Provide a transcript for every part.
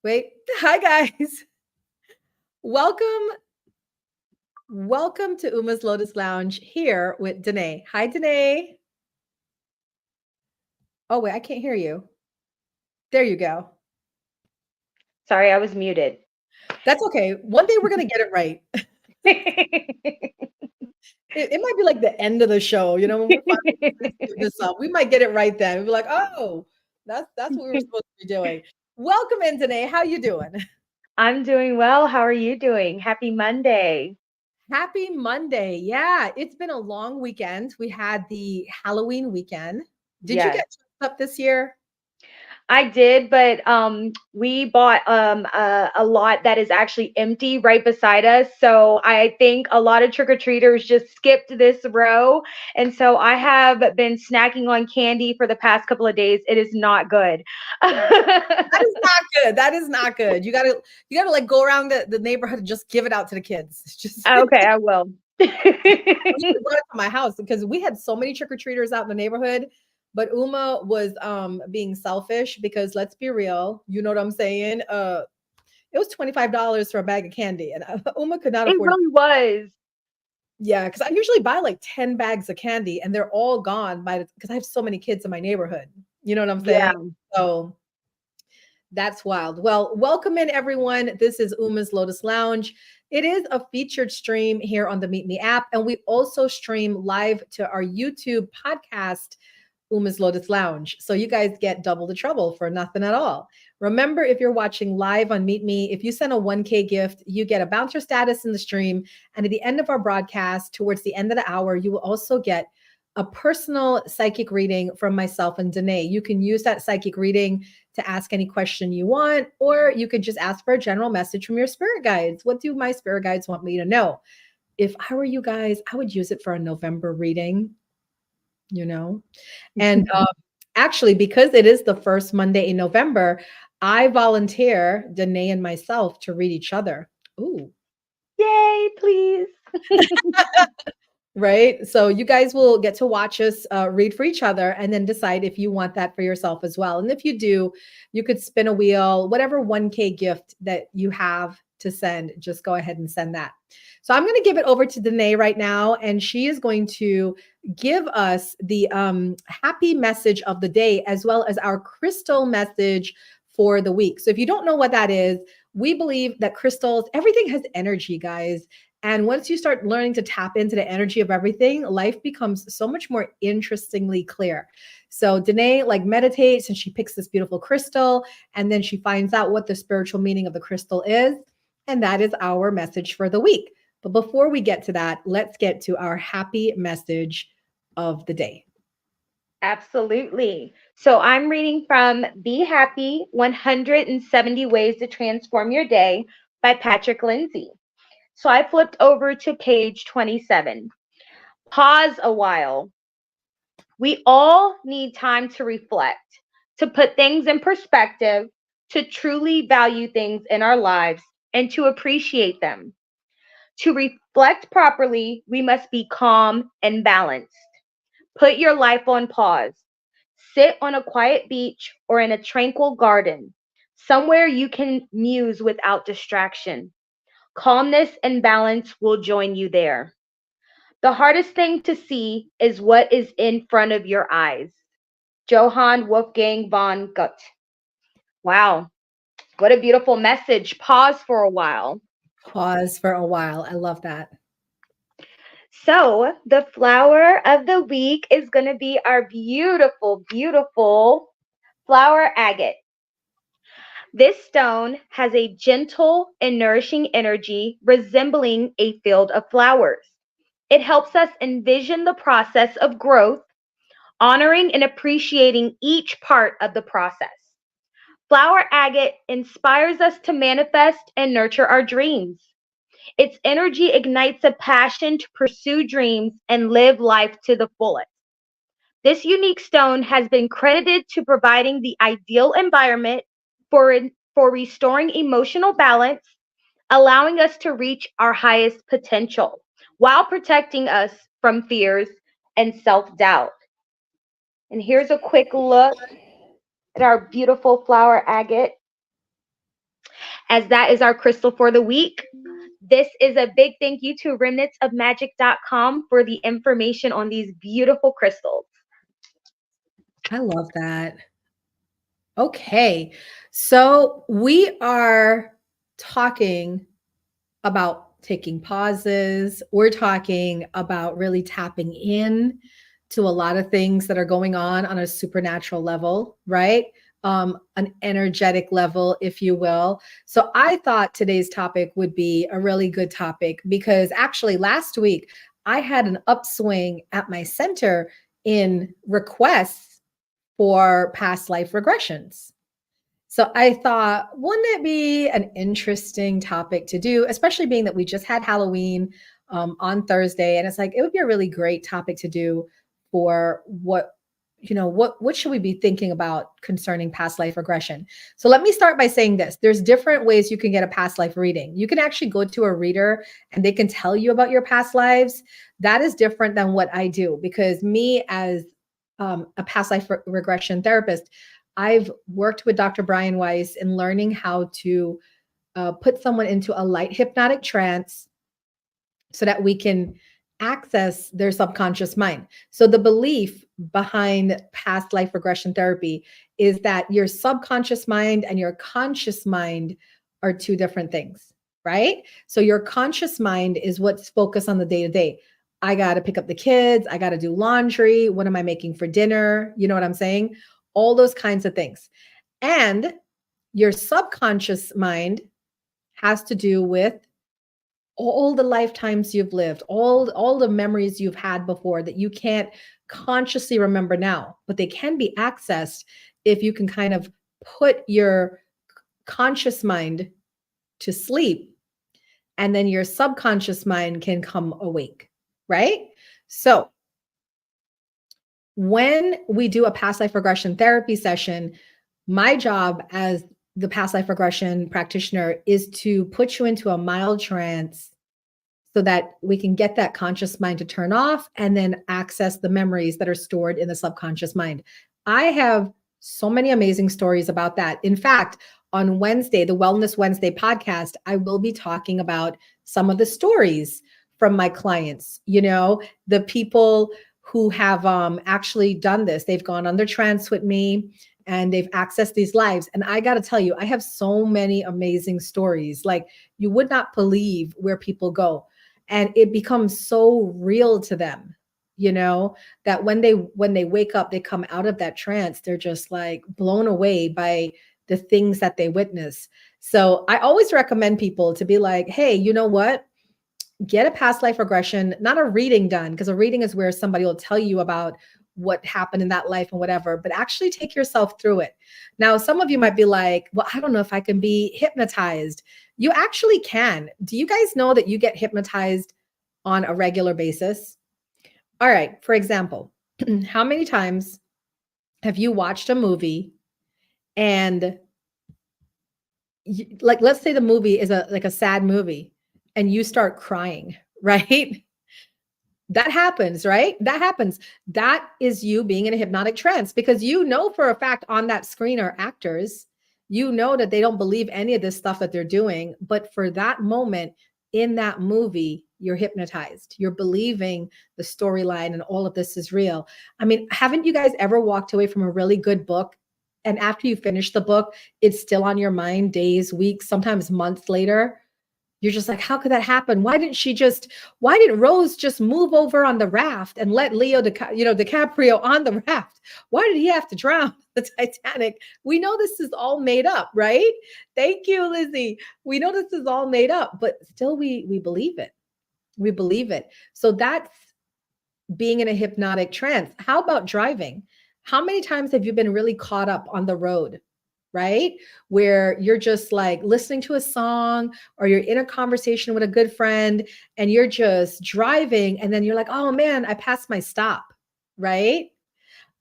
Wait. Hi, guys. Welcome. Welcome to Uma's Lotus Lounge here with Danae. Hi, Danae. Oh, wait, I can't hear you. There you go. Sorry, I was muted. That's okay. One day we're going to get it right. It might be like the end of the show, when we're finally this up. We might get it right then. We'll be like, oh, that's what we were supposed to be doing. Welcome in, Danae. How you doing? I'm doing well. How are you doing? Happy Monday. Happy Monday. Yeah, it's been a long weekend. We had the Halloween weekend. Did you Yes. get dressed up this year? I did, but we bought a lot that is actually empty right beside us. So I think a lot of trick-or-treaters just skipped this row. And so I have been snacking on candy for the past couple of days. It is not good. That is not good. That is not good. You gotta like go around the neighborhood and just give it out to the kids. It's just Okay, I will. you should brought it to my house because we had so many trick-or-treaters out in the neighborhood. But Uma was being selfish because let's be real, you know what I'm saying? It was $25 for a bag of candy, and Uma could not It afford it. really was. Yeah, because I usually buy like 10 bags of candy and they're all gone by because I have so many kids in my neighborhood. You know what I'm saying? Yeah. So that's wild. Well, welcome in everyone. This is Uma's Lotus Lounge. It is a featured stream here on the Meet Me app, and we also stream live to our YouTube podcast, Uma's Lotus Lounge. So you guys get double the trouble for nothing at all. Remember, if you're watching live on Meet Me, if you send a 1K gift, you get a bouncer status in the stream. And at the end of our broadcast, towards the end of the hour, you will also get a personal psychic reading from myself and Danae. You can use that psychic reading to ask any question you want, or you could just ask for a general message from your spirit guides. What do my spirit guides want me to know? If I were you guys, I would use it for a November reading, you know? And actually, because it is the first Monday in November, I volunteer Danae and myself to read each other. Ooh. Yay, please. Right. So you guys will get to watch us read for each other and then decide if you want that for yourself as well. And if you do, you could spin a wheel, whatever 1K gift that you have to send, just go ahead and send that. So I'm going to give it over to Danae right now, and she is going to give us the happy message of the day as well as our crystal message for the week. So if you don't know what that is, we believe that crystals, everything has energy, guys. And once you start learning to tap into the energy of everything, life becomes so much more interestingly clear. So Danae like meditates and she picks this beautiful crystal and then she finds out what the spiritual meaning of the crystal is. And that is our message for the week. But before we get to that, let's get to our happy message of the day. Absolutely. So I'm reading from Be Happy 170 Ways to Transform Your Day by Patrick Lindsay. So I flipped over to page 27. Pause a while. We all need time to reflect, to put things in perspective, to truly value things in our lives, and to appreciate them. To reflect properly, we must be calm and balanced. Put your life on pause. Sit on a quiet beach or in a tranquil garden, somewhere you can muse without distraction. Calmness and balance will join you there. The hardest thing to see is what is in front of your eyes. Johann Wolfgang von Goethe. Wow, what a beautiful message. Pause for a while. Pause for a while. I love that. So, the flower of the week is going to be our beautiful, beautiful flower agate. This stone has a gentle and nourishing energy resembling a field of flowers. It helps us envision the process of growth, honoring and appreciating each part of the process. Flower agate inspires us to manifest and nurture our dreams. Its energy ignites a passion to pursue dreams and live life to the fullest. This unique stone has been credited to providing the ideal environment for restoring emotional balance, allowing us to reach our highest potential while protecting us from fears and self doubt. And here's a quick look at our beautiful flower agate. as that is our crystal for the week. This is a big thank you to remnantsofmagic.com for the information on these beautiful crystals. I love that. Okay. So we are talking about taking pauses. We're talking about really tapping in to a lot of things that are going on a supernatural level, right? An energetic level, if you will. So I thought today's topic would be a really good topic because actually last week I had an upswing at my center in requests for past life regressions. So I thought, wouldn't it be an interesting topic to do, especially being that we just had Halloween on Thursday, and it's like it would be a really great topic to do for what should we be thinking about concerning past life regression. So let me start by saying this: there's different ways you can get a past life reading. You can actually go to a reader and they can tell you about your past lives. That is different than what I do because me as a past life regression therapist, I've worked with Dr. Brian Weiss in learning how to put someone into a light hypnotic trance so that we can access their subconscious mind. So the belief behind past life regression therapy is that your subconscious mind and your conscious mind are two different things, right? So your conscious mind is what's focused on the day to day. I got to pick up the kids. I got to do laundry. What am I making for dinner? You know what I'm saying? All those kinds of things. And your subconscious mind has to do with all the lifetimes you've lived, all the memories you've had before that you can't consciously remember now, but they can be accessed if you can kind of put your conscious mind to sleep, and then your subconscious mind can come awake, right? So when we do a past life regression therapy session, my job as the past life regression practitioner is to put you into a mild trance so that we can get that conscious mind to turn off and then access the memories that are stored in the subconscious mind. I have so many amazing stories about that. In fact, on Wednesday, the Wellness Wednesday podcast, I will be talking about some of the stories from my clients, the people who have actually done this. They've gone under trance with me and they've accessed these lives. And I got to tell you, I have so many amazing stories. Like you would not believe where people go. And it becomes so real to them, that when they wake up, they come out of that trance, they're just like blown away by the things that they witness. So I always recommend people to be like, hey, you know what? Get a past life regression, not a reading done, because a reading is where somebody will tell you about what happened in that life and whatever, but actually take yourself through it. Now, some of you might be like, well, I don't know if I can be hypnotized. You actually can. Do you guys know that you get hypnotized on a regular basis? All right. For example, how many times have you watched a movie and let's say the movie is a sad movie and you start crying, right? That happens, right? That happens. That is you being in a hypnotic trance because for a fact on that screen are actors. That they don't believe any of this stuff that they're doing. But for that moment in that movie, you're hypnotized. You're believing the storyline and all of this is real. I mean, haven't you guys ever walked away from a really good book and after you finish the book, it's still on your mind days, weeks, sometimes months later? You're just like, how could that happen? Why didn't Rose just move over on the raft and let DiCaprio on the raft? Why did he have to drown the Titanic? We know this is all made up, right? Thank you, Lizzie. We know this is all made up, but still we believe it. We believe it. So that's being in a hypnotic trance. How about driving? How many times have you been really caught up on the road? Right? Where you're just like listening to a song or you're in a conversation with a good friend and you're just driving and then you're like, oh man, I passed my stop. Right?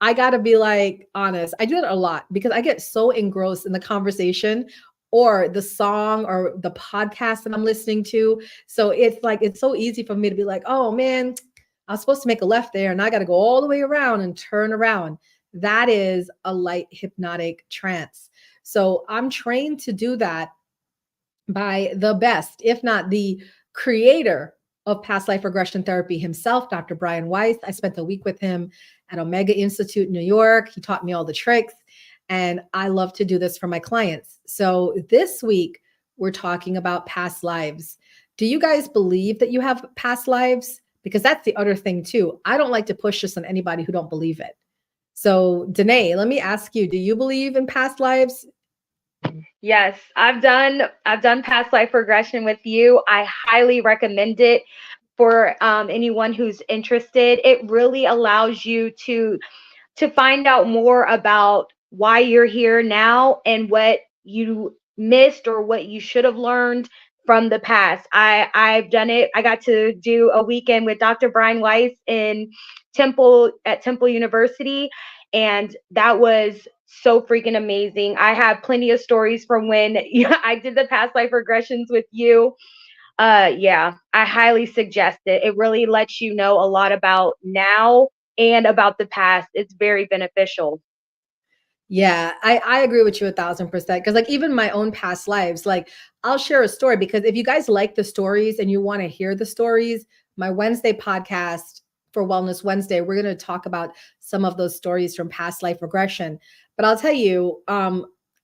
I got to be like honest. I do it a lot because I get so engrossed in the conversation or the song or the podcast that I'm listening to. So it's so easy for me to be like, oh man, I was supposed to make a left there and I got to go all the way around and turn around. That is a light hypnotic trance. So I'm trained to do that by the best, if not the creator of past life regression therapy himself, Dr. Brian Weiss. I spent a week with him at Omega Institute in New York. He taught me all the tricks, and I love to do this for my clients. So this week, we're talking about past lives. Do you guys believe that you have past lives? Because that's the other thing too. I don't like to push this on anybody who don't believe it. So Danae, let me ask you, do you believe in past lives? Yes, I've done past life regression with you. I highly recommend it for anyone who's interested. It really allows you to find out more about why you're here now and what you missed or what you should have learned from the past. I've done it. I got to do a weekend with Dr. Brian Weiss in Temple University, and that was so freaking amazing. I have plenty of stories from when I did the past life regressions with you. Yeah, I highly suggest it. It really lets you know a lot about now and about the past. It's very beneficial. Yeah, I agree with you 1,000%. Because like even my own past lives, like I'll share a story because if you guys like the stories and you want to hear the stories, my Wednesday podcast for Wellness Wednesday, we're going to talk about some of those stories from past life regression. But I'll tell you,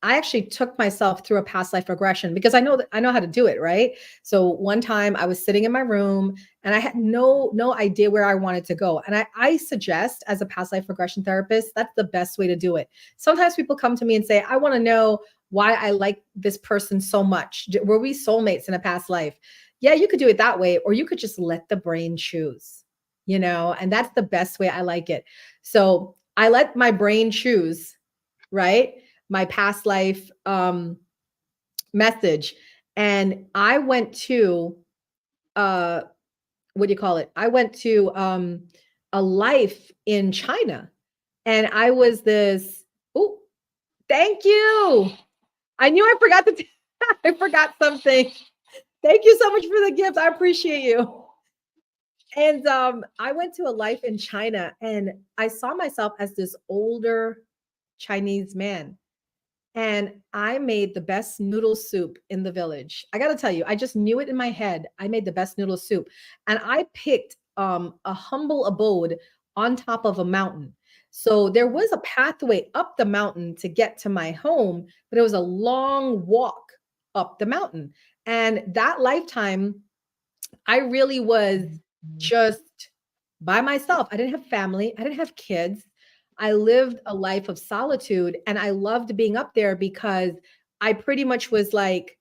I actually took myself through a past life regression because I know how to do it, right? So one time I was sitting in my room and I had no idea where I wanted to go. And I suggest as a past life regression therapist, that's the best way to do it. Sometimes people come to me and say, I want to know why I like this person so much. Were we soulmates in a past life? Yeah, you could do it that way, or you could just let the brain choose, and that's the best way I like it. So I let my brain choose, right? My past life message. And I went to uh what do you call it? I went to a life in China. And I was this, oh, thank you. I knew I forgot to I forgot something. Thank you so much for the gift. I appreciate you. And I went to a life in China and I saw myself as this older Chinese man. And I made the best noodle soup in the village. I got to tell you, I just knew it in my head. I made the best noodle soup. And I picked a humble abode on top of a mountain. So there was a pathway up the mountain to get to my home, but it was a long walk up the mountain. And that lifetime, I really was just by myself. I didn't have family, I didn't have kids. I lived a life of solitude and I loved being up there because I pretty much was like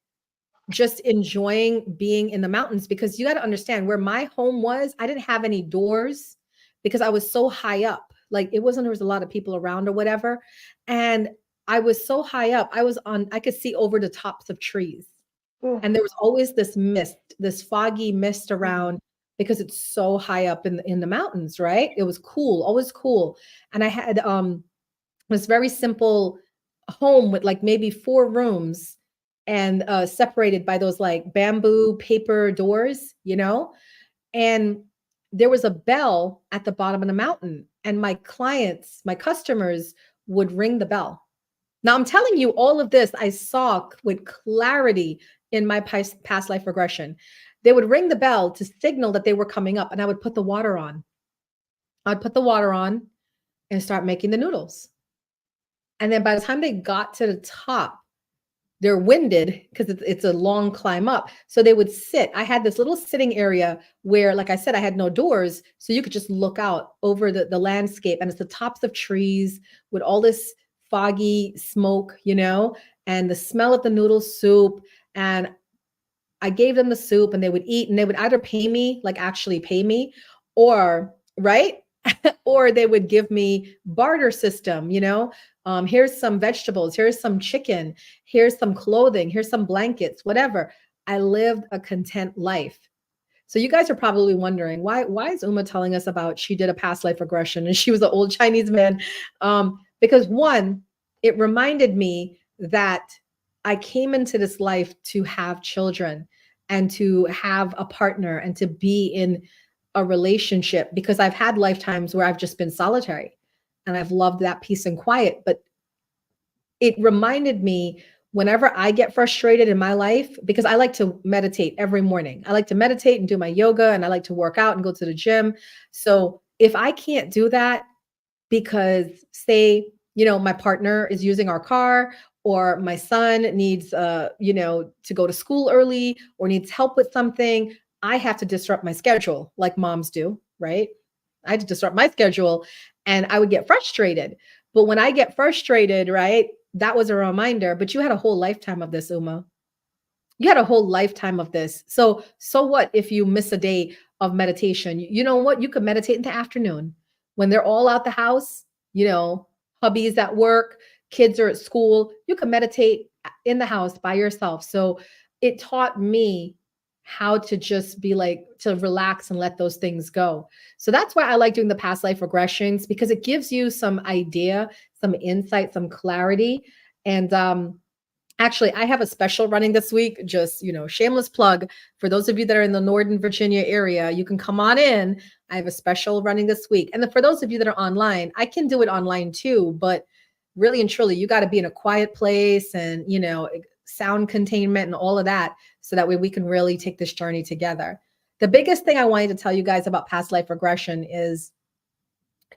just enjoying being in the mountains because you got to understand where my home was, I didn't have any doors because I was so high up. Like it wasn't there was a lot of people around or whatever. And I was so high up. I could see over the tops of trees. Ooh. And there was always this mist, this foggy mist around because it's so high up in the mountains, right? It was cool, always cool. And I had this very simple home with like maybe 4 rooms and separated by those like bamboo paper doors. And there was a bell at the bottom of the mountain, and my clients, my customers would ring the bell. Now, I'm telling you all of this, I saw with clarity in my past life regression. They would ring the bell to signal that they were coming up, and I would put the water on. I'd put the water on and start making the noodles. And then by the time they got to the top, they're winded because it's a long climb up. So they would sit. I had this little sitting area where, like I said, I had no doors. So you could just look out over the landscape. And it's the tops of trees with all this foggy smoke, and the smell of the noodle soup. And I gave them the soup and they would eat and they would either pay me, like actually pay me, or, right? Or they would give me barter system. Here's some vegetables, here's some chicken, here's some clothing, here's some blankets, whatever. I lived a content life. So you guys are probably wondering why is Uma telling us about she did a past life regression and she was an old Chinese man? Because one, it reminded me that I came into this life to have children and to have a partner and to be in a relationship because I've had lifetimes where I've just been solitary and I've loved that peace and quiet. But it reminded me whenever I get frustrated in my life, because I like to meditate every morning. I like to meditate and do my yoga, and I like to work out and go to the gym. So if I can't do that because, say, my partner is using our car, or my son needs to go to school early, or needs help with something, I have to disrupt my schedule like moms do, right? I had to disrupt my schedule, and I would get frustrated. But when I get frustrated, right, that was a reminder, but you had a whole lifetime of this, Uma. You had a whole lifetime of this. So what if you miss a day of meditation? You know what? You could meditate in the afternoon when they're all out the house, hubby's at work, kids are at school. You can meditate in the house by yourself. So it taught me how to just be like, to relax and let those things go. So that's why I like doing the past life regressions, because it gives you some idea, some insight, some clarity. And actually, I have a special running this week, just, shameless plug. For those of you that are in the Northern Virginia area, you can come on in. I have a special running this week. And then for those of you that are online, I can do it online too, but really and truly, you got to be in a quiet place and, sound containment and all of that. So that way we can really take this journey together. The biggest thing I wanted to tell you guys about past life regression is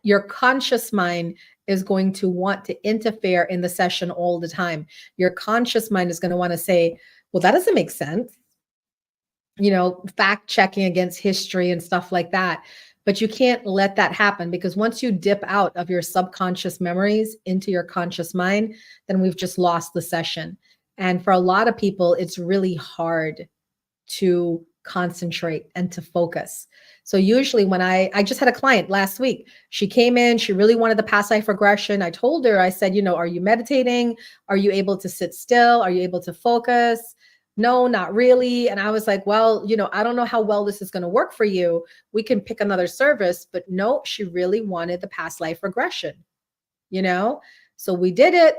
your conscious mind is going to want to interfere in the session all the time. Your conscious mind is going to want to say, well, that doesn't make sense. Fact checking against history and stuff like that. But you can't let that happen, because once you dip out of your subconscious memories into your conscious mind, then we've just lost the session. And for a lot of people, it's really hard to concentrate and to focus. So usually when I just had a client last week, she came in, she really wanted the past life regression. I told her, I said, are you meditating? Are you able to sit still? Are you able to focus? No, not really. And I was like, well, I don't know how well this is going to work for you. We can pick another service. But no, she really wanted the past life regression, So we did it.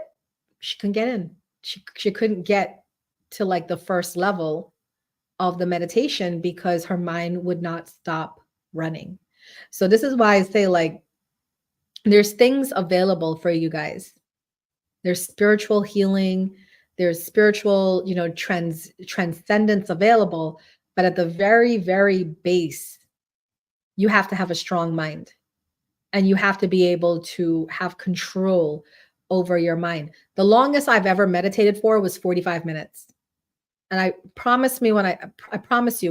She couldn't get in. She couldn't get to like the first level of the meditation because her mind would not stop running. So this is why I say, like, there's things available for you guys. There's spiritual healing, there's spiritual, transcendence available. But at the very, very base, you have to have a strong mind, and you have to be able to have control over your mind. The longest I've ever meditated for was 45 minutes. And I promise you,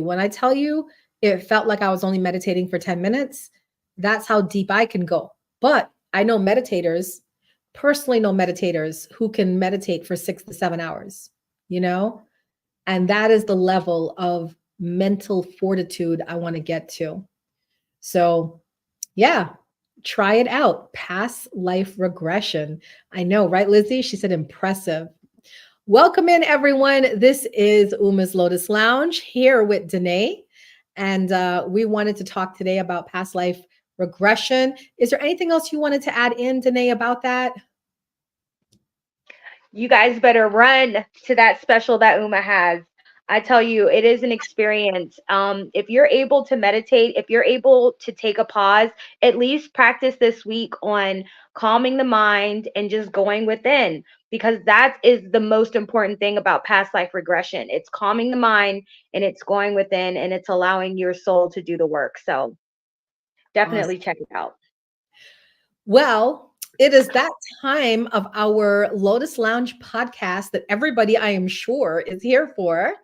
when I tell you it felt like I was only meditating for 10 minutes, that's how deep I can go. But I know meditators, personally know meditators who can meditate for 6 to 7 hours, and that is the level of mental fortitude I want to get to. So yeah, try it out. Past life regression. I know, right, Lizzie? She said impressive. Welcome in, everyone. This is Uma's Lotus Lounge here with Dannea. And we wanted to talk today about past life regression. Is there anything else you wanted to add in, Dannea, about that? You guys better run to that special that Uma has. I tell you, it is an experience. If you're able to meditate, if you're able to take a pause, at least practice this week on calming the mind and just going within, because that is the most important thing about past life regression. It's calming the mind, and it's going within, and it's allowing your soul to do the work. So definitely Awesome. check it out. Well, it is that time of our Lotus Lounge podcast that everybody, I am sure, is here for.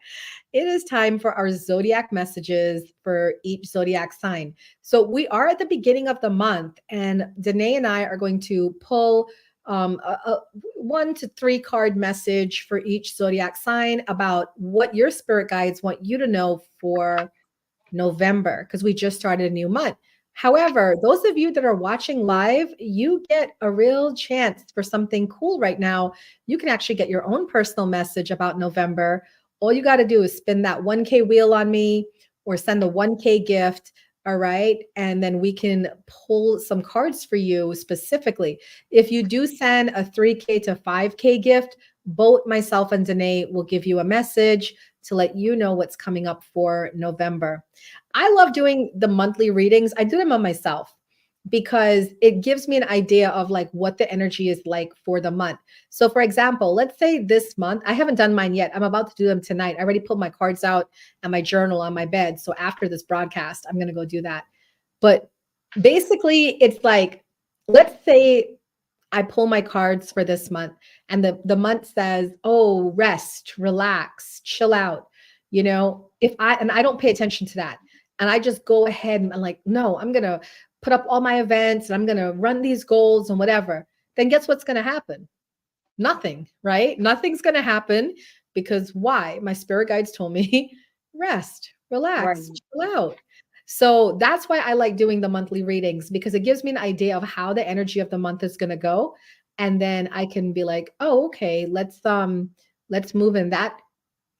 It is time for our zodiac messages for each zodiac sign. So we are at the beginning of the month, and Dannea and I are going to pull a 1 to 3 card message for each zodiac sign about what your spirit guides want you to know for November, because we just started a new month. However, those of you that are watching live, you get a real chance for something cool right now. You can actually get your own personal message about November. All you got to do is spin that 1K wheel on me or send a 1K gift. All right. And then we can pull some cards for you specifically. If you do send a 3K to 5K gift, both myself and Dannea will give you a message to let you know what's coming up for November. I love doing the monthly readings. I do them on myself. because it gives me an idea of like what the energy is like for the month. So for example, let's say this month, I haven't done mine yet. I'm about to do them tonight. I already pulled my cards out and my journal on my bed. So after this broadcast, I'm going to go do that. But basically it's like, let's say I pull my cards for this month and the month says, oh, rest, relax, chill out. You know, if I don't pay attention to that, and I just go ahead and I'm like, no, I'm going to put up all my events and I'm going to run these goals and whatever, then guess what's going to happen? Nothing, right? Nothing's going to happen because why? My spirit guides told me rest, Right. relax, chill out. So that's why I like doing the monthly readings, because it gives me an idea of how the energy of the month is going to go. And then I can be like, oh, okay, let's move in that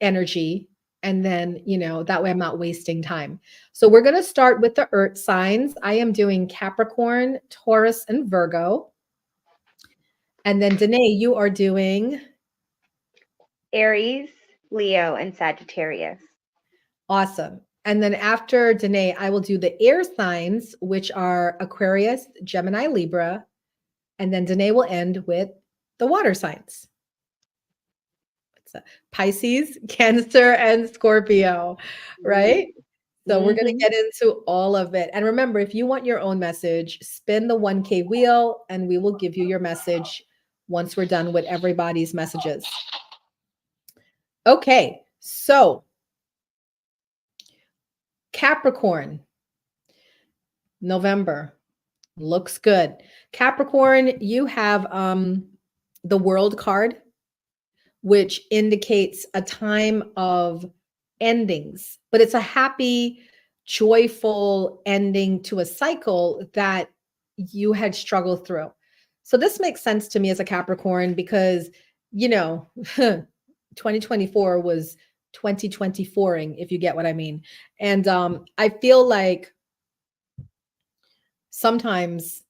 energy. And then, you know, that way I'm not wasting time. So we're going to start with the earth signs. I am doing Capricorn, Taurus, and Virgo. And then Danae, you are doing Aries, Leo, and Sagittarius. awesome. And then after Danae, I will do the air signs, which are Aquarius, Gemini, Libra. And then Danae will end with the water signs. Pisces, Cancer, and Scorpio, right? So we're going to get into all of it. And remember, if you want your own message, spin the 1K wheel and we will give you your message once we're done with everybody's messages. Okay, so Capricorn, November, looks good. Capricorn, you have the World card, which indicates a time of endings, but it's a happy, joyful ending to a cycle that you had struggled through. So this makes sense to me as a Capricorn because, you know, 2024 was 2024ing, if you get what I mean. And I feel like sometimes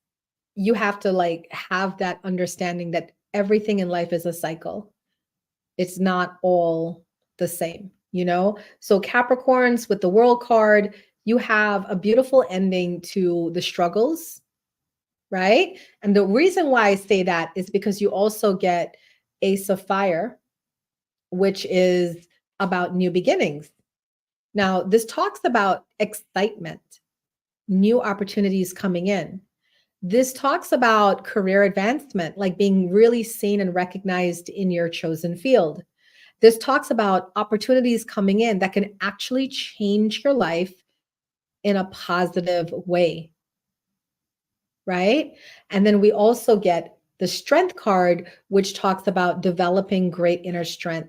you have to like have that understanding that everything in life is a cycle. It's not all the same, you know? So Capricorns with the World card, you have a beautiful ending to the struggles, right? And the reason why I say that is because you also get Ace of Fire, which is about new beginnings. Now, this talks about excitement, new opportunities coming in. This talks about career advancement, like being really seen and recognized in your chosen field. This talks about opportunities coming in that can actually change your life in a positive way, right? And then we also get the Strength card, which talks about developing great inner strength.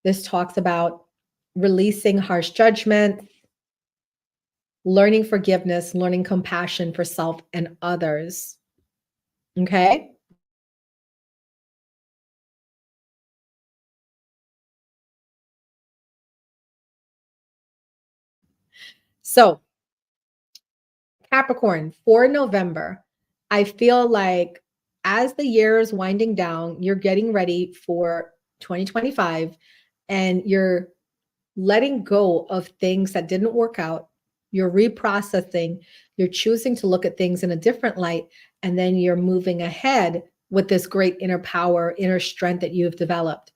This talks about releasing harsh judgment, learning forgiveness, learning compassion for self and others. Okay? So, Capricorn, for November, I feel like as the year is winding down, you're getting ready for 2025 and you're letting go of things that didn't work out. You're reprocessing, you're choosing to look at things in a different light, and then you're moving ahead with this great inner power, inner strength that you've developed.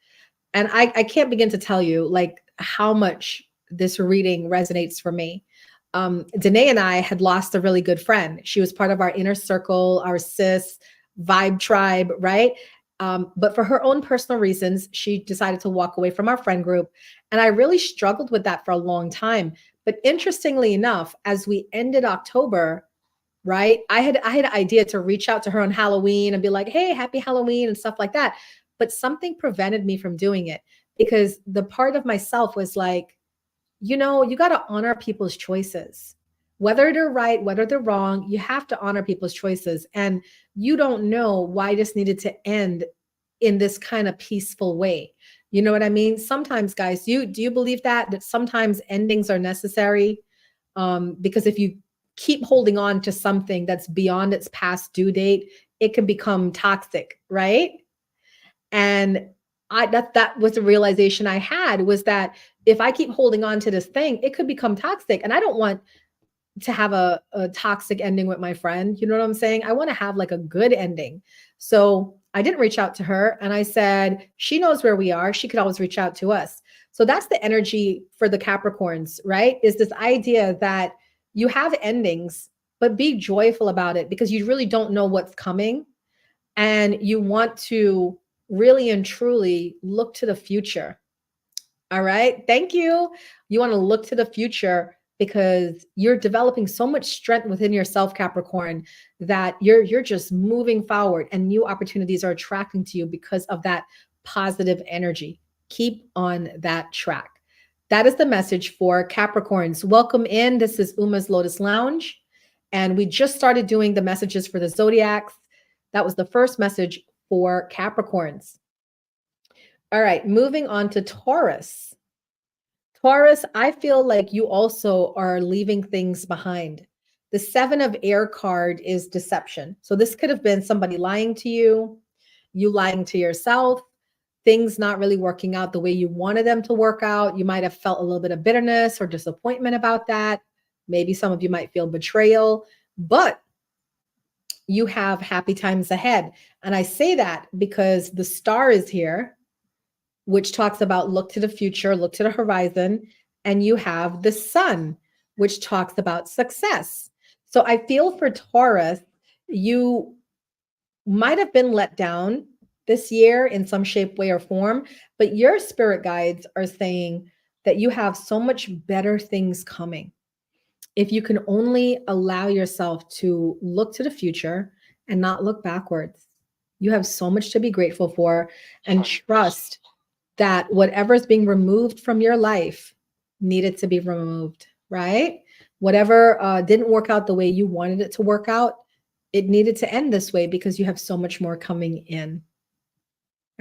And I can't begin to tell you like how much this reading resonates for me. Danae and I had lost a really good friend. She was part of our inner circle, our cis vibe tribe, right? But for her own personal reasons, she decided to walk away from our friend group. And I really struggled with that for a long time. But interestingly enough, as we ended October, right, I had an idea to reach out to her on Halloween and be like, hey, happy Halloween and stuff like that. But something prevented me from doing it because the part of myself was like, you know, you got to honor people's choices. Whether they're right, whether they're wrong, you have to honor people's choices. And you don't know why this needed to end in this kind of peaceful way. You know what I mean? Sometimes, guys, do you believe that sometimes endings are necessary? Because if you keep holding on to something that's beyond its past due date, it can become toxic, right? And that was the realization I had, was that if I keep holding on to this thing, it could become toxic. And I don't want to have a toxic ending with my friend. You know what I'm saying? I want to have like a good ending. So I didn't reach out to her, and I said, she knows where we are. She could always reach out to us. So that's the energy for the Capricorns, right? Is this idea that you have endings, but be joyful about it because you really don't know what's coming. And you want to really and truly look to the future. All right. Thank you. You want to look to the future because you're developing so much strength within yourself, Capricorn, that you're just moving forward and new opportunities are attracting to you because of that positive energy. Keep on that track. That is the message for Capricorns. Welcome in. This is Uma's Lotus Lounge. And we just started doing the messages for the zodiacs. That was the first message for Capricorns. All right, moving on to Taurus. Taurus, I feel like you also are leaving things behind. The 7 of Air card is deception. So this could have been somebody lying to you lying to yourself, things not really working out the way you wanted them to work out. You might have felt a little bit of bitterness or disappointment about that. Maybe some of you might feel betrayal, but you have happy times ahead. And I say that because the star is here, which talks about look to the future, look to the horizon. And you have the sun, which talks about success. So I feel for Taurus, you might have been let down this year in some shape, way, or form, but your spirit guides are saying that you have so much better things coming. If you can only allow yourself to look to the future and not look backwards, you have so much to be grateful for, and trust that whatever is being removed from your life needed to be removed, right? Whatever didn't work out the way you wanted it to work out, it needed to end this way because you have so much more coming in.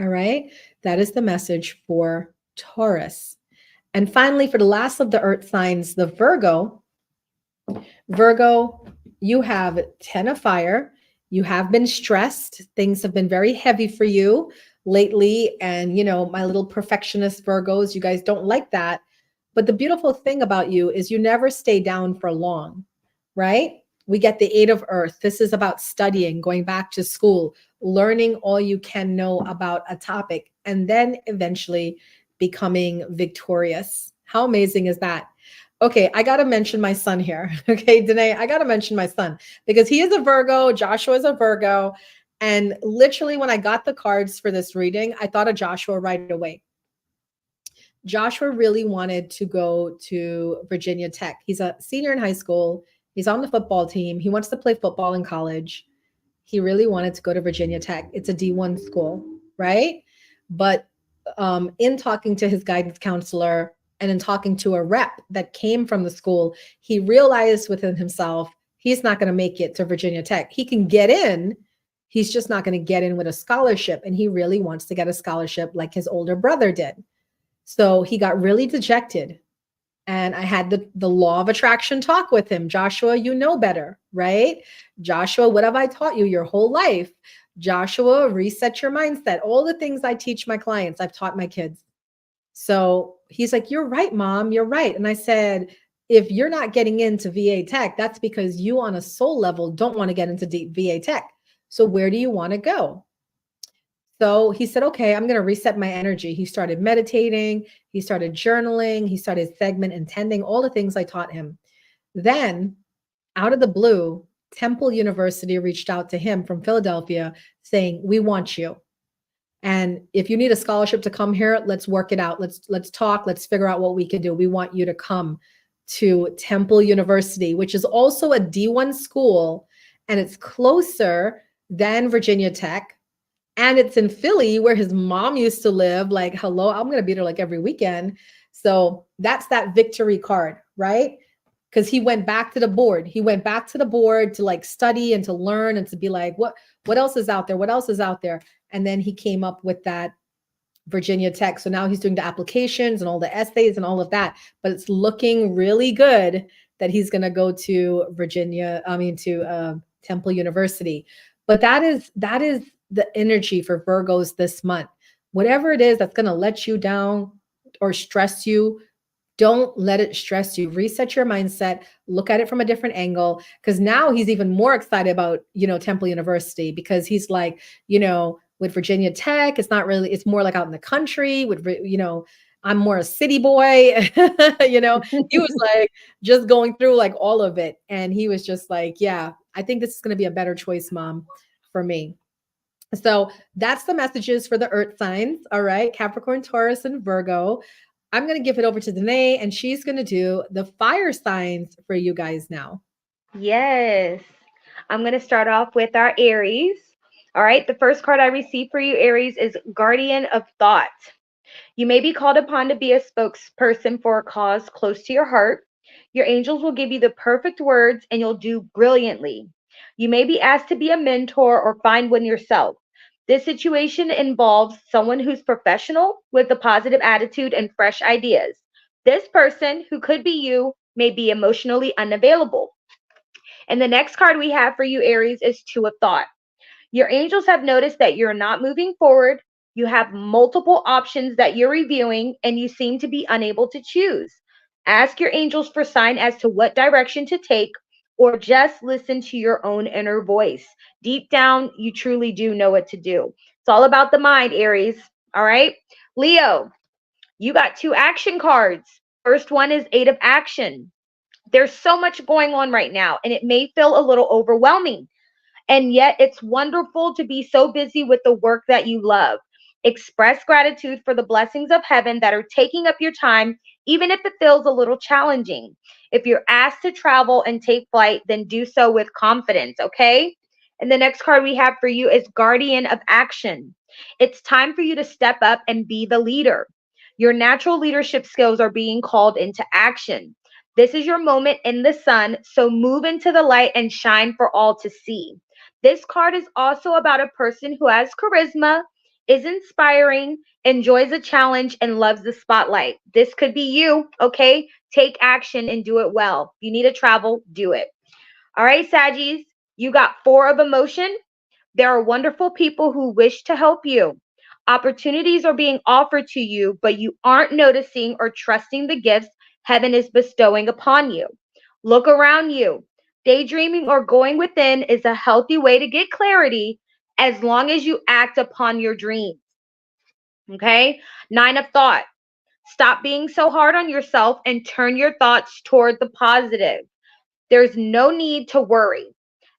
All right. That is the message for Taurus. And finally, for the last of the earth signs, the Virgo, you have 10 of fire. You have been stressed. Things have been very heavy for you lately. And, you know, my little perfectionist Virgos, you guys don't like that. But the beautiful thing about you is you never stay down for long, right? We get the 8 of earth. This is about studying, going back to school, learning all you can know about a topic, and then eventually becoming victorious. How amazing is that? Okay, I got to mention my son here. Okay, Danae, I got to mention my son because he is a Virgo. Joshua is a Virgo. And literally, when I got the cards for this reading, I thought of Joshua right away. Joshua really wanted to go to Virginia Tech. He's a senior in high school. He's on the football team. He wants to play football in college. He really wanted to go to Virginia Tech. It's a D1 school, right? But in talking to his guidance counselor and in talking to a rep that came from the school, he realized within himself, he's not going to make it to Virginia Tech. He can get in. He's just not going to get in with a scholarship. And he really wants to get a scholarship like his older brother did. So he got really dejected. And I had the law of attraction talk with him. Joshua, you know better, right? Joshua, what have I taught you your whole life? Joshua, reset your mindset. All the things I teach my clients, I've taught my kids. So he's like, you're right, Mom, you're right. And I said, if you're not getting into VA Tech, that's because you on a soul level don't want to get into VA Tech. So where do you want to go? So he said, okay, I'm going to reset my energy. He started meditating. He started journaling. He started segment intending, all the things I taught him. Then out of the blue, Temple University reached out to him from Philadelphia saying, we want you. And if you need a scholarship to come here, let's work it out. Let's talk. Let's figure out what we can do. We want you to come to Temple University, which is also a D1 school, and it's closer than Virginia Tech. And it's in Philly where his mom used to live. Like, hello, I'm going to be there like every weekend. So that's that victory card, right? Because he went back to the board. He went back to the board to like study and to learn and to be like, what else is out there? What else is out there? And then he came up with that Virginia Tech. So now he's doing the applications and all the essays and all of that. But it's looking really good that he's going to go to Temple University. But that is the energy for Virgos this month. Whatever it is that's going to let you down or stress you, Don't let it stress you. Reset your mindset, look at it from a different angle. Because now he's even more excited about, Temple University, because he's like, with Virginia Tech, it's not really, it's more like out in the country I'm more a city boy. He was like just going through like all of it. And he was just like, yeah, I think this is going to be a better choice, mom, for me. So that's the messages for the earth signs. All right. Capricorn, Taurus, and Virgo. I'm going to give it over to Danae, and she's going to do the fire signs for you guys now. Yes. I'm going to start off with our Aries. All right. The first card I received for you, Aries, is Guardian of Thought. You may be called upon to be a spokesperson for a cause close to your heart. Your angels will give you the perfect words and you'll do brilliantly. You may be asked to be a mentor or find one yourself. This situation involves someone who's professional with a positive attitude and fresh ideas. This person, who could be you, may be emotionally unavailable. And the next card we have for you, Aries, is Two of Thought. Your angels have noticed that you're not moving forward. You have multiple options that you're reviewing, and you seem to be unable to choose. Ask your angels for sign as to what direction to take, or just listen to your own inner voice. Deep down, you truly do know what to do. It's all about the mind, Aries. All right. Leo, you got two action cards. First one is Eight of Action. There's so much going on right now, and it may feel a little overwhelming. And yet it's wonderful to be so busy with the work that you love. Express gratitude for the blessings of heaven that are taking up your time, even if it feels a little challenging. If you're asked to travel and take flight, then do so with confidence, okay? And the next card we have for you is Guardian of Action. It's time for you to step up and be the leader. Your natural leadership skills are being called into action. This is your moment in the sun, so move into the light and shine for all to see. This card is also about a person who has charisma, is inspiring, enjoys a challenge, and loves the spotlight. This could be you, okay? Take action and do it well. If you need to travel, do it. All right, Saggies, you got Four of Emotion. There are wonderful people who wish to help you. Opportunities are being offered to you, but you aren't noticing or trusting the gifts heaven is bestowing upon you. Look around you. Daydreaming or going within is a healthy way to get clarity as long as you act upon your dreams. Okay? Nine of Thought. Stop being so hard on yourself and turn your thoughts toward the positive. There's no need to worry.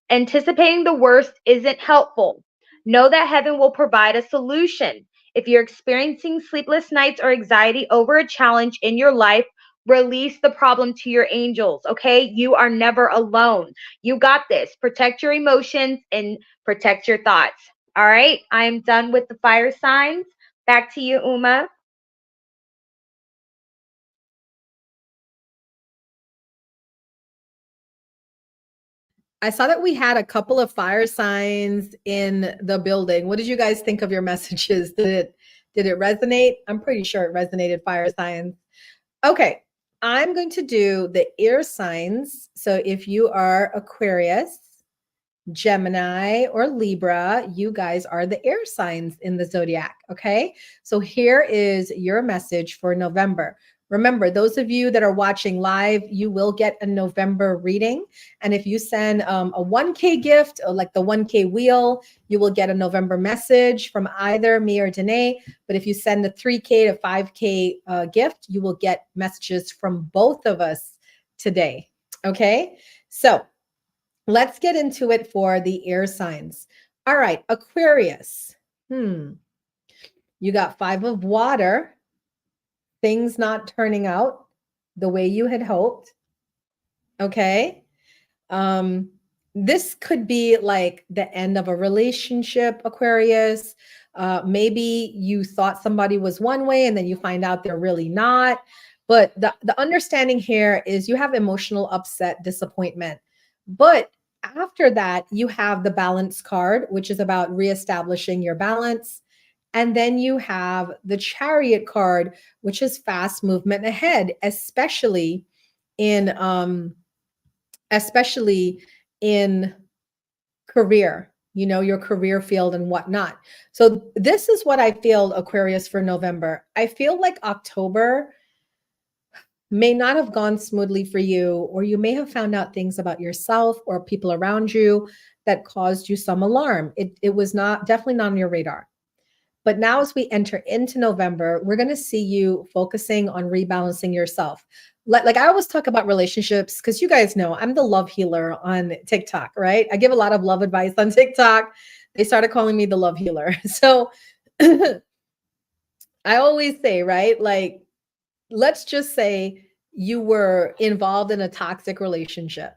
Anticipating the worst isn't helpful. Know that heaven will provide a solution. If you're experiencing sleepless nights or anxiety over a challenge in your life, release the problem to your angels, okay? You are never alone. You got this. Protect your emotions and protect your thoughts. All right, I am done with the fire signs. Back to you, Uma. I saw that we had a couple of fire signs in the building. What did you guys think of your messages? Did it resonate? I'm pretty sure it resonated, fire signs. Okay, I'm going to do the air signs. So if you are Aquarius, Gemini, or Libra, you guys are the air signs in the zodiac. Okay, so here is your message for November. Remember, those of you that are watching live, you will get a November reading. And if you send a 1K gift, or like the 1K wheel, you will get a November message from either me or Danae. But if you send the 3K to 5K gift, you will get messages from both of us today. Okay, so let's get into it for the air signs. All right, Aquarius. You got 5 of water. Things not turning out the way you had hoped. Okay. This could be like the end of a relationship, Aquarius. Maybe you thought somebody was one way and then you find out they're really not. But the understanding here is you have emotional upset, disappointment. But after that, you have the balance card, which is about reestablishing your balance. And then you have the chariot card, which is fast movement ahead, especially in career, your career field and whatnot. So this is what I feel, Aquarius, for November. I feel like October, may not have gone smoothly for you, or you may have found out things about yourself or people around you that caused you some alarm. It was not definitely not on your radar. But now, as we enter into November, we're going to see you focusing on rebalancing yourself. Like I always talk about relationships, because you guys know I'm the love healer on TikTok, right? I give a lot of love advice on TikTok. They started calling me the love healer. So I always say, right? Like, let's just say you were involved in a toxic relationship,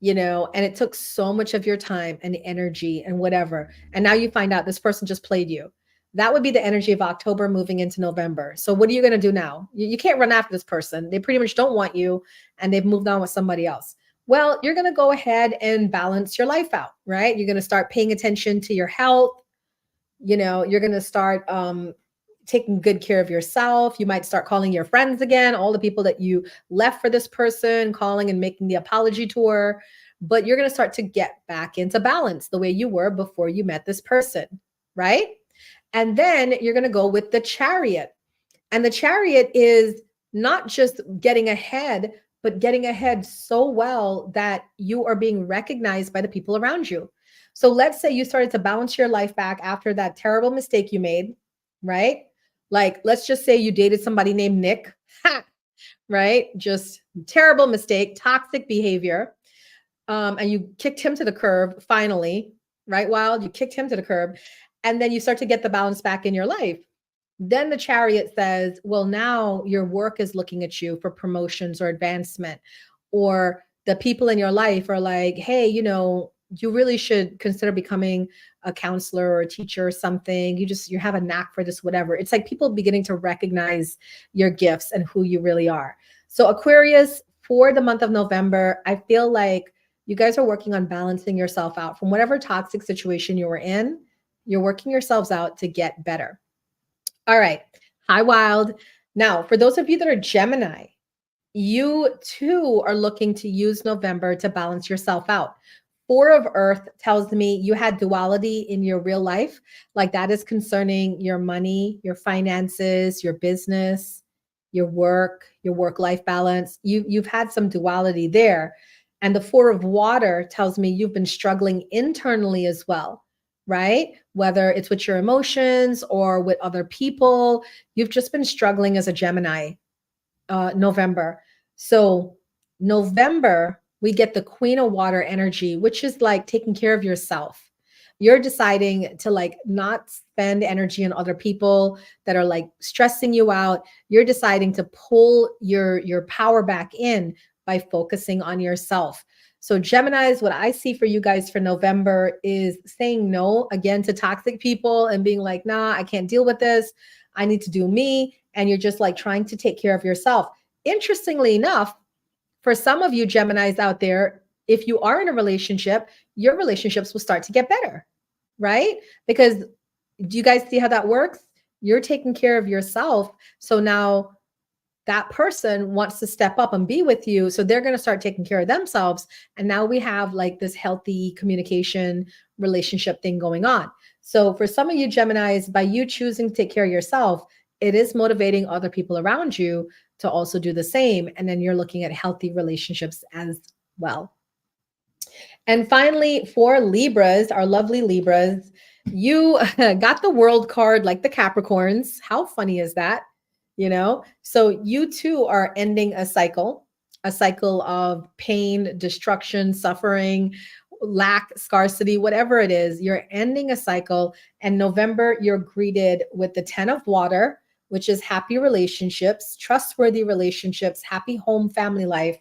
and it took so much of your time and energy and whatever. And now you find out this person just played you. That would be the energy of October moving into November. So what are you going to do now? You can't run after this person. They pretty much don't want you, and they've moved on with somebody else. Well, you're going to go ahead and balance your life out, right? You're going to start paying attention to your health. You're going to start taking good care of yourself. You might start calling your friends again, all the people that you left for this person, calling and making the apology tour. But you're going to start to get back into balance the way you were before you met this person, right? And then you're going to go with the Chariot. And the Chariot is not just getting ahead, but getting ahead so well that you are being recognized by the people around you. So let's say you started to balance your life back after that terrible mistake you made, right? Like, let's just say you dated somebody named Nick, right? Just terrible mistake, toxic behavior. And you kicked him to the curb finally, right? Wild, you kicked him to the curb. And then you start to get the balance back in your life. Then the Chariot says, well, now your work is looking at you for promotions or advancement, or the people in your life are like, hey, you really should consider becoming a counselor or a teacher or something. You have a knack for this, whatever. It's like people beginning to recognize your gifts and who you really are. So Aquarius, for the month of November, I feel like you guys are working on balancing yourself out from whatever toxic situation you were in. You're working yourselves out to get better. All right. Hi, Wild. Now, for those of you that are Gemini, you too are looking to use November to balance yourself out. Four of Earth tells me you had duality in your real life. Like, that is concerning your money, your finances, your business, your work-life balance. You've had some duality there. And the Four of Water tells me you've been struggling internally as well, right? Whether it's with your emotions or with other people, you've just been struggling as a Gemini, November. So November, we get the Queen of Water energy, which is like taking care of yourself. You're deciding to like not spend energy on other people that are like stressing you out. You're deciding to pull your power back in by focusing on yourself. So Geminis, what I see for you guys for November is saying no again to toxic people and being like, nah, I can't deal with this. I need to do me. And you're just like trying to take care of yourself. Interestingly enough, for some of you Geminis out there, if you are in a relationship, your relationships will start to get better, right? Because do you guys see how that works? You're taking care of yourself. So now that person wants to step up and be with you. So they're going to start taking care of themselves. And now we have like this healthy communication relationship thing going on. So for some of you Geminis, by you choosing to take care of yourself, it is motivating other people around you to also do the same. And then you're looking at healthy relationships as well. And finally, for Libras, our lovely Libras, you got the World card like the Capricorns. How funny is that? So you too are ending a cycle of pain, destruction, suffering, lack, scarcity, whatever it is. You're ending a cycle. And November, you're greeted with the 10 of Water, which is happy relationships, trustworthy relationships, happy home family life,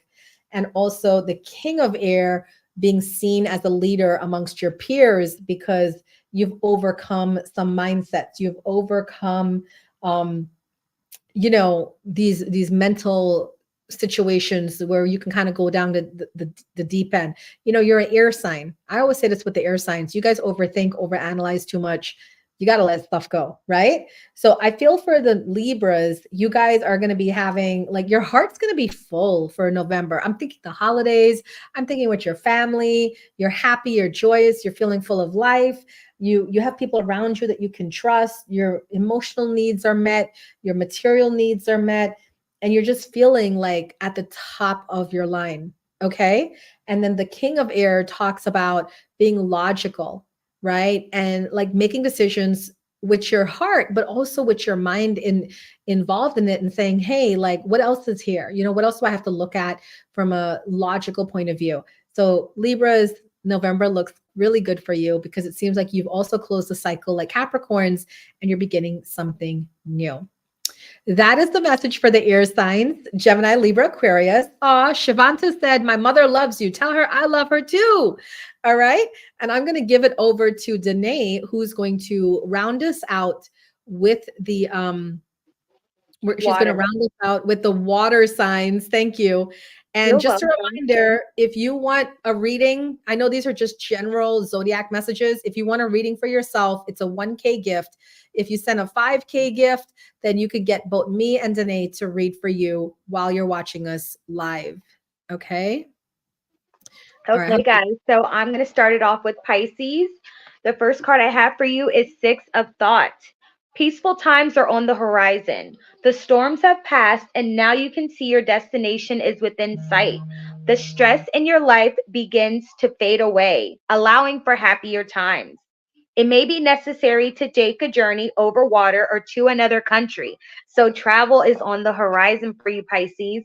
and also the King of Air, being seen as a leader amongst your peers because you've overcome some mindsets. You've overcome these mental situations where you can kind of go down to the deep end. You're an air sign. I always say this with the air signs. You guys overthink, overanalyze too much. You got to let stuff go, right? So I feel for the Libras, you guys are going to be having, like, your heart's going to be full for November. I'm thinking the holidays. I'm thinking with your family. You're happy, you're joyous, you're feeling full of life. You have people around you that you can trust. Your emotional needs are met. Your material needs are met. and you're just feeling like at the top of your line. Okay. And then the King of Air talks about being logical, right? And like making decisions with your heart, but also with your mind involved in it, and saying, hey, like, what else is here? You know, what else do I have to look at from a logical point of view? So Libras, November looks really good for you because it seems like you've also closed the cycle like Capricorns, and you're beginning something new. That is the message for the air signs, Gemini, Libra, Aquarius. Shivanta said, my mother loves you. Tell her I love her too. All right. And I'm going to give it over to Danae, who's going to round us out with the she's going to Water. round us out with the water signs. Thank you. And You're just a welcome. reminder, if you want a reading, I know these are just general zodiac messages. If you want a reading for yourself, it's a 1K gift. If you send a 5K gift, then you could get both me and Danae to read for you while you're watching us live. Okay. All right. Okay, guys. So I'm going to start it off with Pisces. The first card I have for you is Six of Thought. Peaceful times are on the horizon. The storms have passed, and now you can see your destination is within sight. The stress in your life begins to fade away, allowing for happier times. It may be necessary to take a journey over water or to another country. So travel is on the horizon for you, Pisces.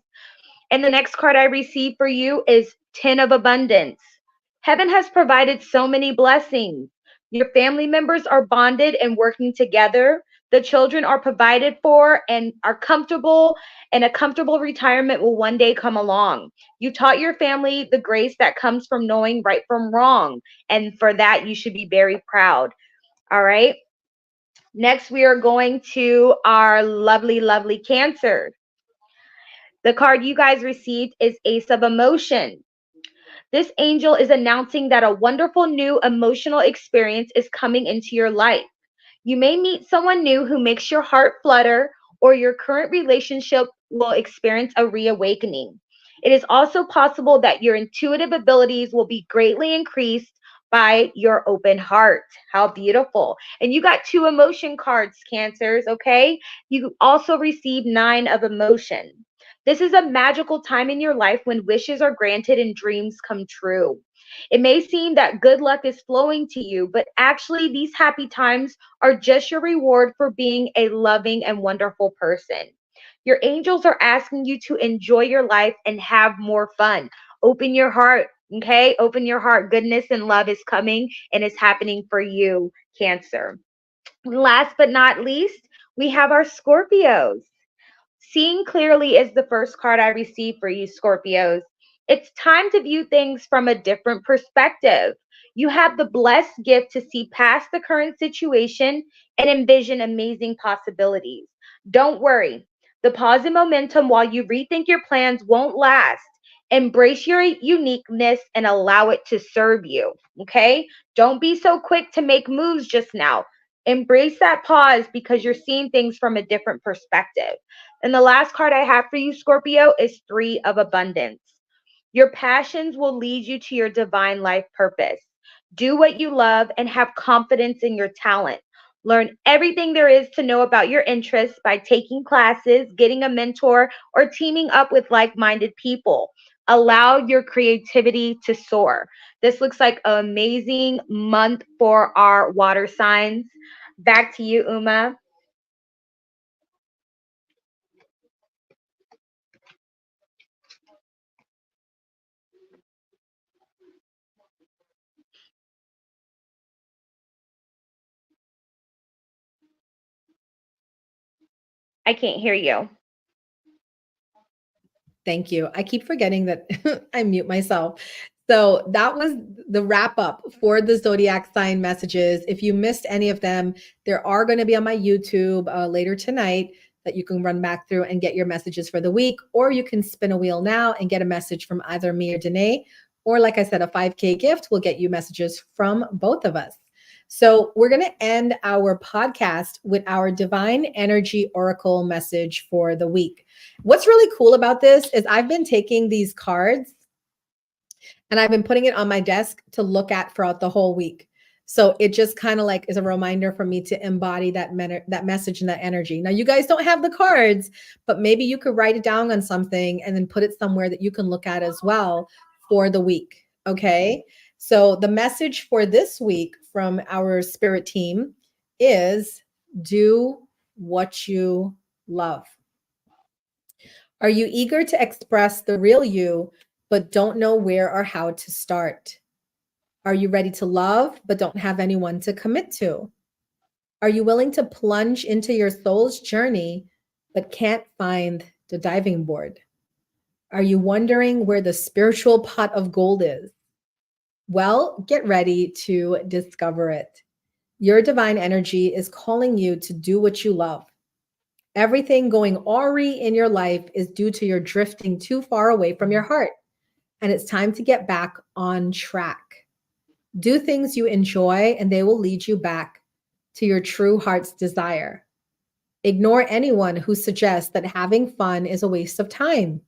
And the next card I receive for you is Ten of Abundance. Heaven has provided so many blessings. Your family members are bonded and working together. The children are provided for and are comfortable, and a comfortable retirement will one day come along. You taught your family the grace that comes from knowing right from wrong. And for that, you should be very proud. All right. Next, we are going to our lovely, lovely Cancer. The card you guys received is Ace of Emotion. This angel is announcing that a wonderful new emotional experience is coming into your life. You may meet someone new who makes your heart flutter, or your current relationship will experience a reawakening. It is also possible that your intuitive abilities will be greatly increased by your open heart. How beautiful. And you got two emotion cards, Cancers, okay? You also receive 9 of Emotion. This is a magical time in your life when wishes are granted and dreams come true. It may seem that good luck is flowing to you, but actually, these happy times are just your reward for being a loving and wonderful person. Your angels are asking you to enjoy your life and have more fun. Open your heart, okay? Open your heart. Goodness and love is coming and is happening for you, Cancer. Last but not least, we have our Scorpios. Seeing clearly is the first card I received for you, Scorpios. It's time to view things from a different perspective. You have the blessed gift to see past the current situation and envision amazing possibilities. Don't worry. The pause and momentum while you rethink your plans won't last. Embrace your uniqueness and allow it to serve you. Okay? Don't be so quick to make moves just now. Embrace that pause because you're seeing things from a different perspective. And the last card I have for you, Scorpio, is 3 of Abundance. Your passions will lead you to your divine life purpose. Do what you love and have confidence in your talent. Learn everything there is to know about your interests by taking classes, getting a mentor, or teaming up with like-minded people. Allow your creativity to soar. This looks like an amazing month for our water signs. Back to you, Uma. I can't hear you. Thank you. I keep forgetting that I mute myself. So that was the wrap up for the zodiac sign messages. If you missed any of them, there are going to be on my YouTube later tonight that you can run back through and get your messages for the week, or you can spin a wheel now and get a message from either me or Danae, or like I said, a 5K gift will get you messages from both of us. So we're going to end our podcast with our divine energy oracle message for the week. What's really cool about this is I've been taking these cards and I've been putting it on my desk to look at throughout the whole week. So it just kind of like is a reminder for me to embody that that message and that energy. Now you guys don't have the cards, but maybe you could write it down on something and then put it somewhere that you can look at as well for the week. Okay. So the message for this week from our spirit team is do what you love. Are you eager to express the real you, but don't know where or how to start? Are you ready to love, but don't have anyone to commit to? Are you willing to plunge into your soul's journey, but can't find the diving board? Are you wondering where the spiritual pot of gold is? Well, get ready to discover it. Your divine energy is calling you to do what you love. Everything going awry in your life is due to your drifting too far away from your heart, and it's time to get back on track. Do things you enjoy, and they will lead you back to your true heart's desire. Ignore anyone who suggests that having fun is a waste of time.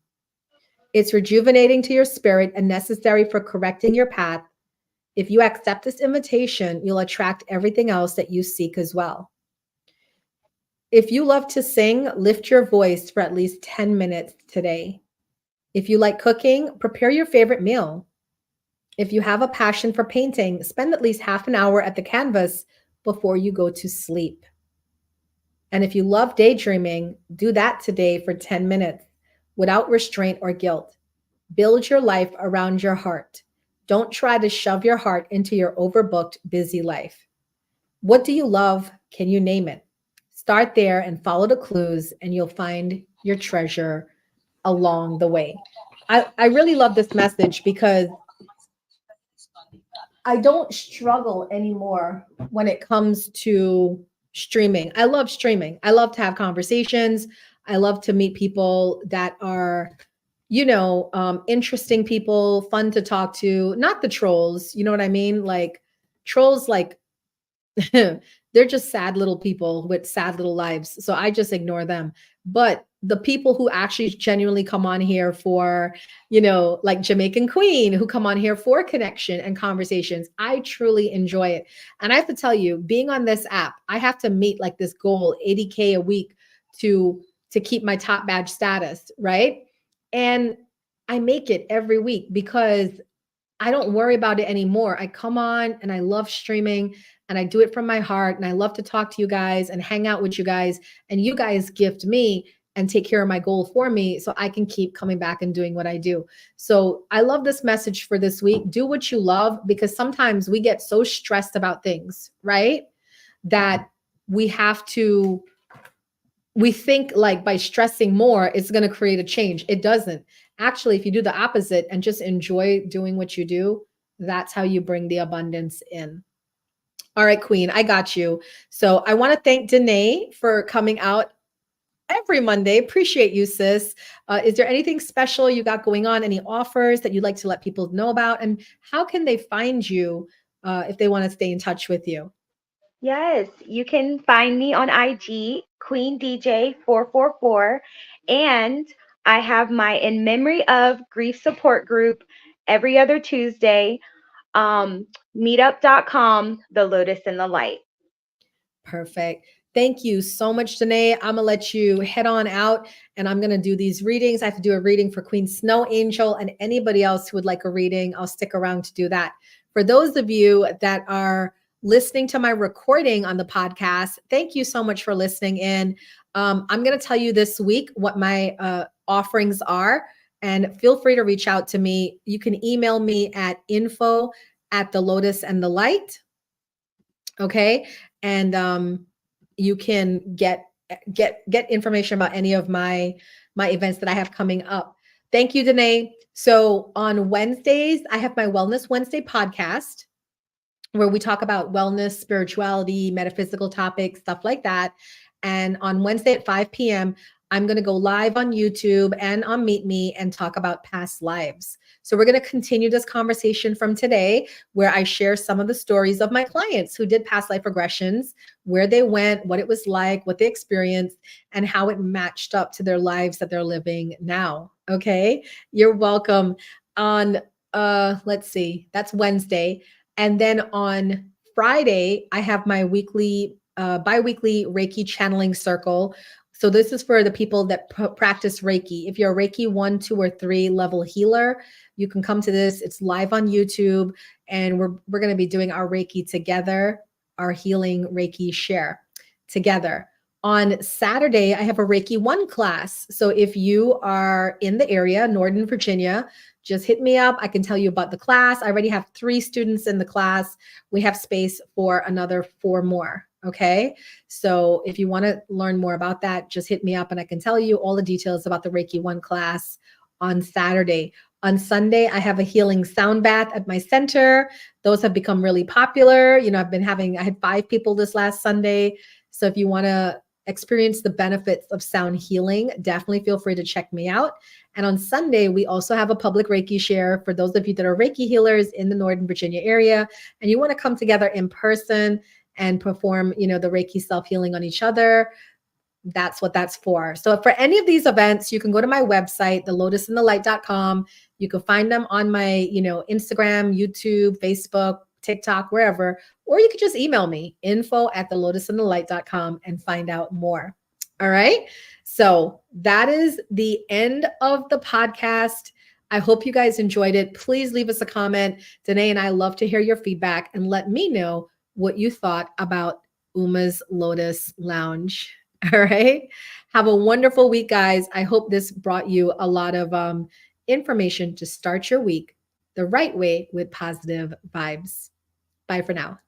It's rejuvenating to your spirit and necessary for correcting your path. If you accept this invitation, you'll attract everything else that you seek as well. If you love to sing, lift your voice for at least 10 minutes today. If you like cooking, prepare your favorite meal. If you have a passion for painting, spend at least half an hour at the canvas before you go to sleep. And if you love daydreaming, do that today for 10 minutes without restraint or guilt. Build your life around your heart. Don't try to shove your heart into your overbooked, busy life. What do you love? Can you name it? Start there and follow the clues, and you'll find your treasure along the way. I really love this message because I don't struggle anymore when it comes to streaming. I love streaming. I love to have conversations. I love to meet people that are, interesting people, fun to talk to, not the trolls. You know what I mean? Like trolls, like they're just sad little people with sad little lives. So I just ignore them. But the people who actually genuinely come on here for, like Jamaican Queen, who come on here for connection and conversations, I truly enjoy it. And I have to tell you, being on this app, I have to meet like this goal, 80K a week to keep my top badge status, right? And I make it every week because I don't worry about it anymore. I come on and I love streaming and I do it from my heart. And I love to talk to you guys and hang out with you guys. And you guys gift me and take care of my goal for me so I can keep coming back and doing what I do. So I love this message for this week. Do what you love, because sometimes we get so stressed about things, right? That we think like by stressing more, it's going to create a change. It doesn't. Actually, if you do the opposite and just enjoy doing what you do, that's how you bring the abundance in. All right, Queen, I got you. So I want to thank Danae for coming out every Monday. Appreciate you, sis. Is there anything special you got going on? Any offers that you'd like to let people know about? And how can they find you if they want to stay in touch with you? Yes, you can find me on IG, Queen DJ 444, and I have my In Memory of Grief support group every other Tuesday, meetup.com, the Lotus and the Light. Perfect. Thank you so much, Danae. I'm going to let you head on out and I'm going to do these readings. I have to do a reading for Queen Snow Angel and anybody else who would like a reading. I'll stick around to do that. For those of you that are listening to my recording on the podcast, thank you so much for listening in. I'm going to tell you this week what my offerings are, and feel free to reach out to me. You can email me at info@thelotusandthelight. Okay. And you can get information about any of my events that I have coming up. Thank you, Danae. So on Wednesdays, I have my Wellness Wednesday podcast where we talk about wellness, spirituality, metaphysical topics, stuff like that. And on Wednesday at 5 p.m., I'm going to go live on YouTube and on Meet Me and talk about past lives. So we're going to continue this conversation from today, where I share some of the stories of my clients who did past life regressions, where they went, what it was like, what they experienced, and how it matched up to their lives that they're living now. Okay. You're welcome. On, let's see, that's Wednesday. And then on Friday, I have my bi-weekly Reiki channeling circle. So this is for the people that practice Reiki. If you're a Reiki 1, 2, or 3 level healer, you can come to this. It's live on YouTube, and we're going to be doing our Reiki together, our healing Reiki share together. On Saturday, I have a Reiki 1 class. So if you are in the area, Northern Virginia, just hit me up. I can tell you about the class. I already have 3 students in the class. We have space for another 4 more. Okay. So if you want to learn more about that, just hit me up and I can tell you all the details about the Reiki 1 class on Saturday. On Sunday, I have a healing sound bath at my center. Those have become really popular. You know, I had 5 people this last Sunday. So if you want to experience the benefits of sound healing, definitely feel free to check me out. And on Sunday, we also have a public Reiki share for those of you that are Reiki healers in the Northern Virginia area, and you want to come together in person and perform, the Reiki self-healing on each other. That's what that's for. So for any of these events, you can go to my website, thelotusandthelight.com. You can find them on my, Instagram, YouTube, Facebook, TikTok, wherever, or you could just email me, info@thelotusandthelight.com, and find out more. All right. So that is the end of the podcast. I hope you guys enjoyed it. Please leave us a comment. Danae and I love to hear your feedback and let me know what you thought about Uma's Lotus Lounge. All right. Have a wonderful week, guys. I hope this brought you a lot of information to start your week the right way with positive vibes. Bye for now.